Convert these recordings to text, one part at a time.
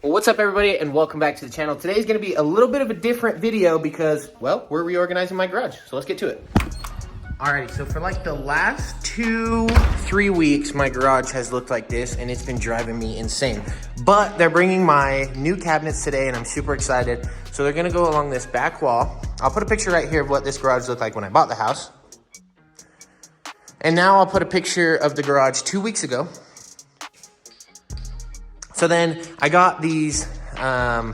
Well, what's up everybody and welcome back to the channel. Today's gonna be a little bit of a different video because, well, we're reorganizing my garage. So let's get to it. Alrighty, so for like the last 2-3 weeks, my garage has looked like this and it's been driving me insane. But they're bringing my new cabinets today and I'm super excited. So they're gonna go along this back wall. I'll put a picture right here of what this garage looked like when I bought the house. And now I'll put a picture of the garage 2 weeks ago. So then I got these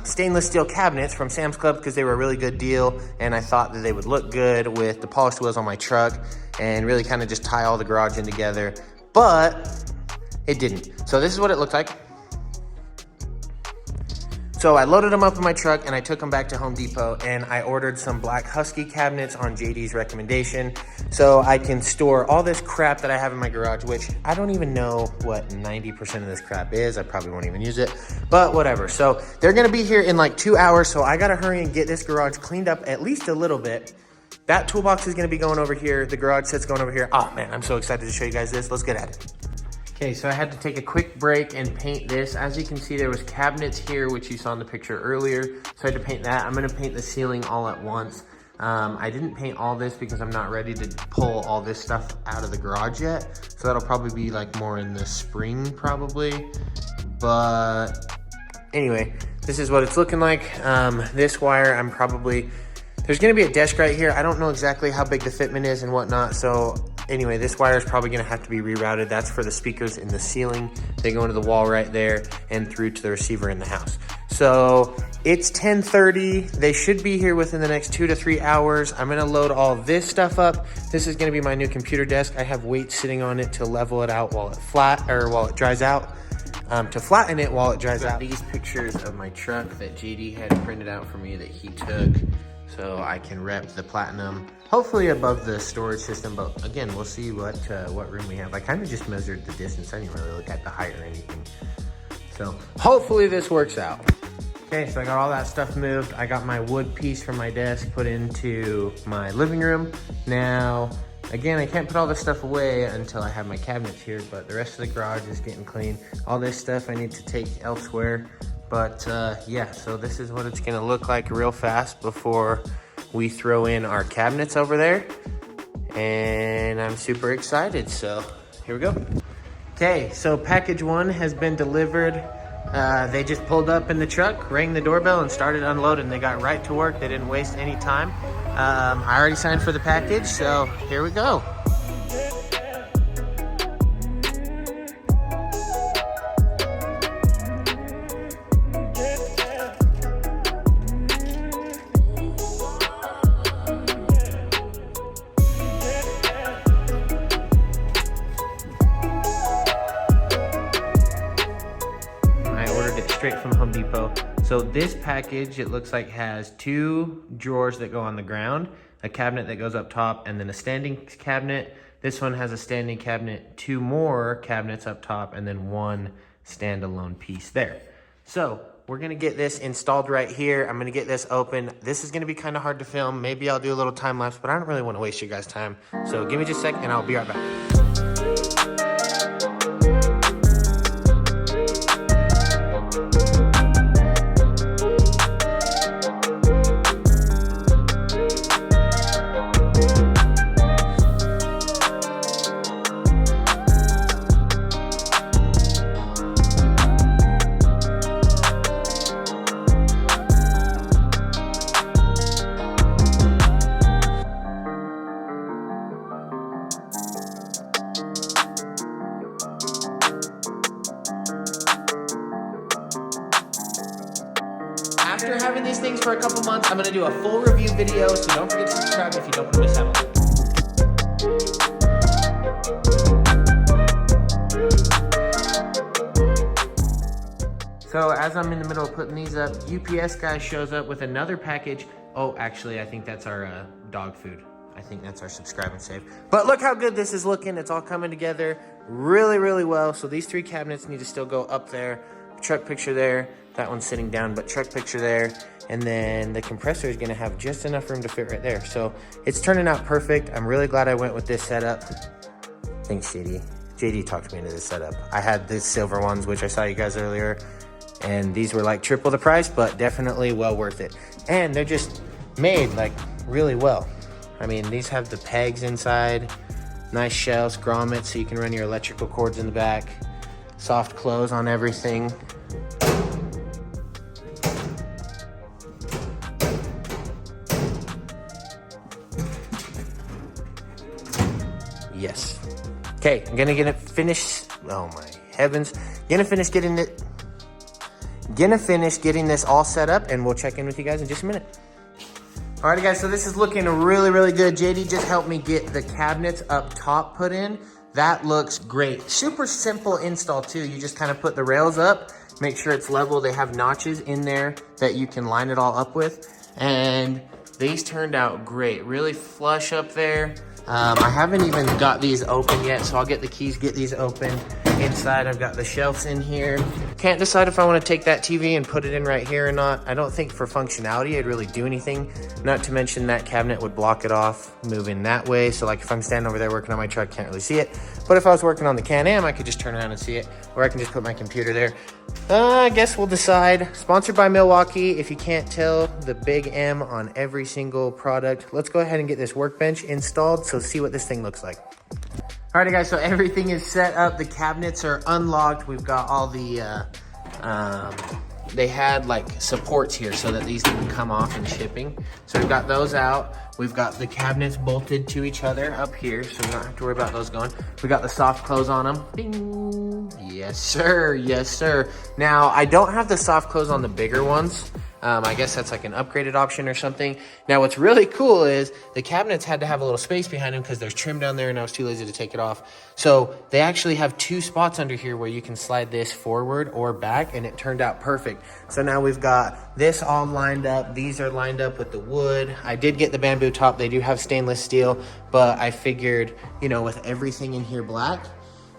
stainless steel cabinets from Sam's Club because they were a really good deal and I thought that they would look good with the polished wheels on my truck and really kind of just tie all the garage in together, but it didn't. So this is what it looked like. So I loaded them up in my truck and I took them back to Home Depot and I ordered some black Husky cabinets on JD's recommendation so I can store all this crap that I have in my garage, which I don't even know what 90% of this crap is. I probably won't even use it, but whatever. So they're gonna be here in like 2 hours, so I gotta hurry and get this garage cleaned up at least a little bit. That toolbox is gonna be going over here. The garage set's going over here. Oh man, I'm so excited to show you guys this. Let's get at it. Okay, so I had to take a quick break and paint this. As you can see, there was cabinets here, which you saw in the picture earlier. So I had to paint that. I'm gonna paint the ceiling all at once. I didn't paint all this because I'm not ready to pull all this stuff out of the garage yet. So that'll probably be like more in the spring probably. But anyway, this is what it's looking like. This wire, there's gonna be a desk right here. I don't know exactly how big the fitment is and whatnot. So anyway, this wire is probably gonna have to be rerouted. That's for the speakers in the ceiling. They go into the wall right there and through to the receiver in the house. So it's 10:30. They should be here within the next 2 to 3 hours. I'm gonna load all this stuff up. This is gonna be my new computer desk. I have weights sitting on it to level it out while it dries out. To flatten it while it dries out. These pictures of my truck that JD had printed out for me that he took so I can rep the platinum, hopefully above the storage system, but again, we'll see what room we have. I kind of just measured the distance. I didn't really look at the height or anything. So hopefully this works out. Okay, so I got all that stuff moved. I got my wood piece from my desk put into my living room. Now, again, I can't put all this stuff away until I have my cabinets here, but the rest of the garage is getting clean. All this stuff I need to take elsewhere. But yeah, so this is what it's gonna look like real fast before we throw in our cabinets over there. And I'm super excited, so here we go. Okay, so package 1 has been delivered. They just pulled up in the truck, rang the doorbell and started unloading. They got right to work, they didn't waste any time. I already signed for the package, so here we go. Straight from Home Depot. So this package, it looks like has 2 drawers that go on the ground, a cabinet that goes up top, and then a standing cabinet. This one has a standing cabinet, 2 more cabinets up top, and then 1 standalone piece there. So we're gonna get this installed right here. I'm gonna get this open. This is gonna be kind of hard to film. Maybe I'll do a little time lapse, but I don't really want to waste your guys' time. So give me just a sec and I'll be right back. After having these things for a couple months, I'm gonna do a full review video, so don't forget to subscribe if you don't want to miss out on it. So as I'm in the middle of putting these up, UPS guy shows up with another package. Oh, actually, I think that's our dog food. I think that's our subscribe and save. But look how good this is looking. It's all coming together really, really well. So these 3 cabinets need to still go up there. Truck picture there. That one's sitting down, but truck picture there. And then the compressor is gonna have just enough room to fit right there. So it's turning out perfect. I'm really glad I went with this setup. Thanks, JD. JD talked me into this setup. I had the silver ones, which I saw you guys earlier. And these were like triple the price, but definitely well worth it. And they're just made like really well. I mean, these have the pegs inside, nice shelves, grommets, so you can run your electrical cords in the back, soft close on everything. Yes. Okay, I'm gonna get it finished. Oh my heavens. Gonna finish getting this all set up, and we'll check in with you guys in just a minute. Alrighty guys, so this is looking really, really good. JD just helped me get the cabinets up top put in. That looks great. Super simple install too. You just kind of put the rails up, make sure it's level. They have notches in there that you can line it all up with. And these turned out great. Really flush up there. I haven't even got these open yet, so I'll get the keys, get these open. Inside, I've got the shelves in here. Can't decide if I want to take that TV and put it in right here or not. I don't think for functionality it'd really do anything. Not to mention that cabinet would block it off moving that way. So like if I'm standing over there working on my truck, can't really see it. But if I was working on the Can-Am, I could just turn around and see it. Or I can just put my computer there. I guess we'll decide. Sponsored by Milwaukee. If you can't tell, the big M on every single product. Let's go ahead and get this workbench installed, so see what this thing looks like. Alrighty guys, so everything is set up. The cabinets are unlocked. We've got all the, they had like supports here so that these didn't come off in shipping. So we've got those out. We've got the cabinets bolted to each other up here, so we don't have to worry about those going. We got the soft close on them. Bing. Yes, sir. Yes, sir. Now, I don't have the soft close on the bigger ones. I guess that's like an upgraded option or something. Now, what's really cool is the cabinets had to have a little space behind them because there's trim down there and I was too lazy to take it off. So they actually have two spots under here where you can slide this forward or back, and it turned out perfect. So now we've got this all lined up. These are lined up with the wood. I did get the bamboo top. They do have stainless steel, but I figured, you know, with everything in here black,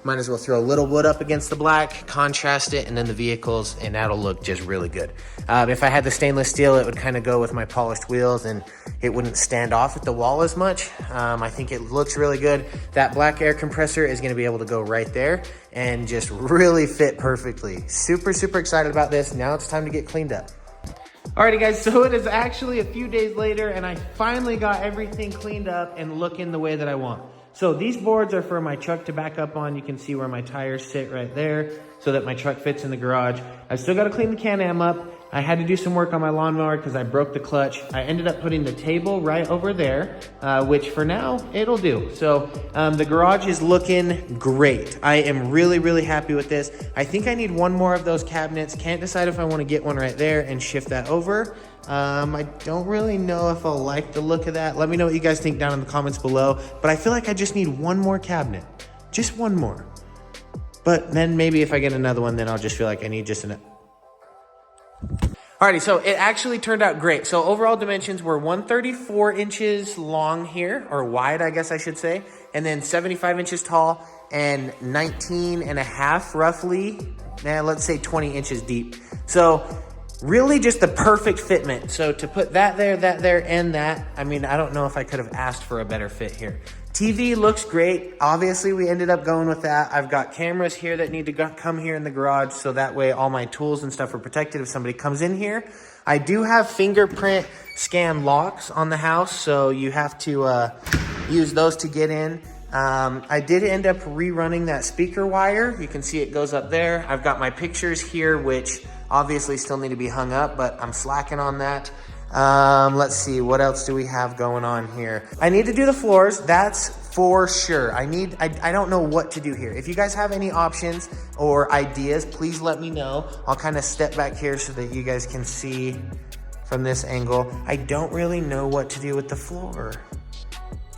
might as well throw a little wood up against the black, contrast it, and then the vehicles, and that'll look just really good. If I had the stainless steel, it would kind of go with my polished wheels and it wouldn't stand off at the wall as much. I think it looks really good. That black air compressor is gonna be able to go right there and just really fit perfectly. Super, super excited about this. Now it's time to get cleaned up. Alrighty guys, so it is actually a few days later and I finally got everything cleaned up and looking the way that I want. So these boards are for my truck to back up on. You can see where my tires sit right there so that my truck fits in the garage. I've still got to clean the Can-Am up. I had to do some work on my lawnmower because I broke the clutch. I ended up putting the table right over there, which for now, it'll do. So the garage is looking great. I am really, really happy with this. I think I need one more of those cabinets. Can't decide if I want to get one right there and shift that over. I don't really know if I'll like the look of that. Let me know what you guys think down in the comments below. But I feel like I just need one more cabinet. Just one more. But then maybe if I get another one, then I'll just feel like I need just another. Alrighty, so it actually turned out great. So overall dimensions were 134 inches long here, or wide, I guess I should say, and then 75 inches tall and 19 and a half roughly, let's say 20 inches deep. So really just the perfect fitment. So to put that there, and that, I mean, I don't know if I could have asked for a better fit here. TV looks great. Obviously, we ended up going with that. I've got cameras here that need to come here in the garage, so that way all my tools and stuff are protected if somebody comes in here. I do have fingerprint scan locks on the house, so you have to use those to get in. I did end up rerunning that speaker wire. You can see it goes up there. I've got my pictures here, which obviously still need to be hung up, but I'm slacking on that. Let's see, what else do we have going on here? I need to do the floors, that's for sure. I don't know what to do here. If you guys have any options or ideas, please let me know. I'll kind of step back here so that you guys can see from this angle. I don't really know what to do with the floor.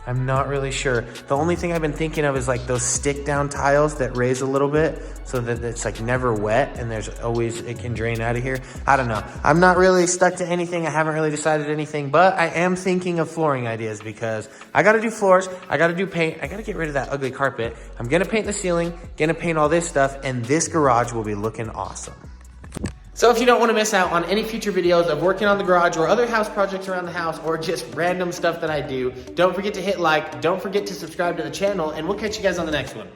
I'm not really sure. The only thing I've been thinking of is like those stick down tiles that raise a little bit so that it's like never wet and there's always, it can drain out of here. I don't know. I'm not really stuck to anything. I haven't really decided anything, but I am thinking of flooring ideas because I got to do floors. I got to do paint. I got to get rid of that ugly carpet. I'm going to paint the ceiling, going to paint all this stuff, and this garage will be looking awesome. So if you don't want to miss out on any future videos of working on the garage or other house projects around the house or just random stuff that I do, don't forget to hit like, don't forget to subscribe to the channel, and we'll catch you guys on the next one.